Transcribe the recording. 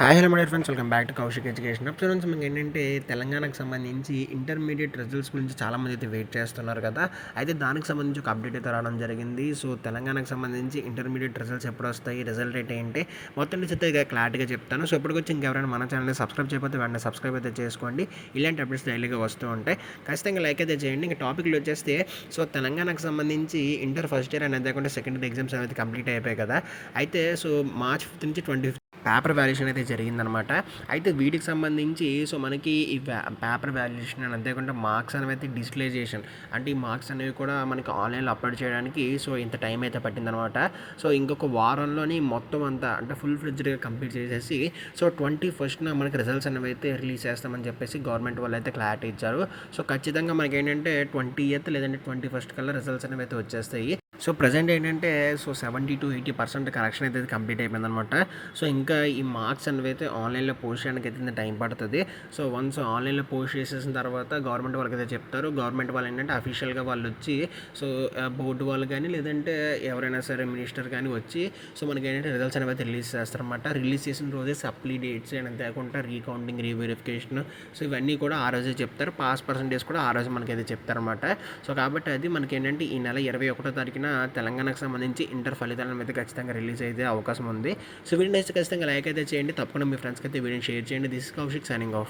Hi hello my friends, welcome back to Kaushik education. Up నుంచి మనకి ఏంటంటే తెలంగాణకు సంబంధించి ఇంటర్మీడియట్ రిజల్ట్స్ గురించి చాలామంది అయితే వెయిట్ చేస్తున్నారు కదా. అయితే దానికి సంబంధించి ఒక అప్డేట్ అయితే రావడం జరిగింది. సో తెలంగాణకు సంబంధించి ఇంటర్మీడియట్ రిజల్ట్స్ ఎప్పుడు వస్తాయి, రిజల్ట్ రేట్ ఏంటి మొత్తం నుంచి అయితే క్లారిటీగా చెప్తాను. సో ఇప్పటికొచ్చి ఇంకెవరైనా మన ఛానల్ని సబ్స్క్రైబ్ చేయకపోతే వెంటనే సబ్స్క్రైబ్ అయితే చేసుకోండి. ఇలాంటి అప్డేట్స్ డైలీగా వస్తూ ఉంటాయి. ఖచ్చితంగా లైక్ అయితే చేయండి. ఇంకా టాపిక్లు వచ్చేస్తే, సో తెలంగాణకు సంబంధించి ఇంటర్ ఫస్ట్ ఇయర్ అనేది కాకుండా సెకండ్ ఇయర్ ఎగ్జామ్స్ అనేది కంప్లీట్ అయిపోయాయి కదా. అయితే సో మార్చ్ 5 నుంచి 20 పేపర్ వాల్యుయేషన్ అయితే జరిగిందనమాట. అయితే వీటికి సంబంధించి సో మనకి ఈ పేపర్ వాల్యుయేషన్ అని అంతేకాకుండా మార్క్స్ అనేవి అయితే డిజిటలైజేషన్, అంటే ఈ మార్క్స్ అనేవి కూడా మనకి ఆన్లైన్లో అప్లోడ్ చేయడానికి సో ఇంత టైం అయితే పట్టిందనమాట. సో ఇంకొక వారంలోని మొత్తం అంతా అంటే ఫుల్ ఫ్లెడ్జ్డ్గా కంప్లీట్ చేసేసి సో 21st మనకి రిజల్ట్స్ అనేవి అయితే రిలీజ్ చేస్తామని చెప్పేసి గవర్నమెంట్ వాళ్ళు అయితే క్లారిటీ ఇచ్చారు. సో ఖచ్చితంగా మనకి ఏంటంటే 20th లేదంటే 21st కల్లా రిజల్ట్స్ అనేవి అయితే వచ్చేస్తాయి. సో ప్రజెంట్ ఏంటంటే సో 70-80% కరెక్షన్ అయితే కంప్లీట్ అయిపోయిందనమాట. సో ఇంకా ఈ మార్క్స్ అనేవి అయితే ఆన్లైన్లో పోస్ట్ చేయడానికి అయితే టైం పడుతుంది. సో వన్స్ ఆన్లైన్లో పోస్ట్ చేసేసిన తర్వాత గవర్నమెంట్ వాళ్ళకి అయితే చెప్తారు. గవర్నమెంట్ వాళ్ళు ఏంటంటే అఫీషియల్గా వాళ్ళు వచ్చి సో బోర్డు వాళ్ళు కానీ లేదంటే ఎవరైనా సరే మినిస్టర్ కానీ వచ్చి సో మనకి ఏంటంటే రిజల్ట్స్ అనేవి అయితే రిలీజ్ చేస్తారనమాట. రిలీజ్ చేసిన రోజే సప్లీ డేట్స్ అని అంతేకాకుండా రీకౌంటింగ్, రీవెరిఫికేషన్ సో ఇవన్నీ కూడా ఆ రోజే చెప్తారు. పాస్ పర్సంటేజ్ కూడా ఆ రోజు మనకైతే చెప్తారనమాట. సో కాబట్టి అది మనకి ఏంటంటే ఈ నెల 21వ తారీఖున తెలంగాణకు సంబంధించి ఇంటర్ ఫలితాలను అయితే ఖచ్చితంగా రిలీజ్ అయితే అవకాశం ఉంది. సో వీడియో ఖచ్చితంగా లైక్ అయితే చేయండి. తప్పకుండా మీ ఫ్రెండ్స్కి అయితే వీడియోని షేర్ చేయండి. This is Kaushik signing off.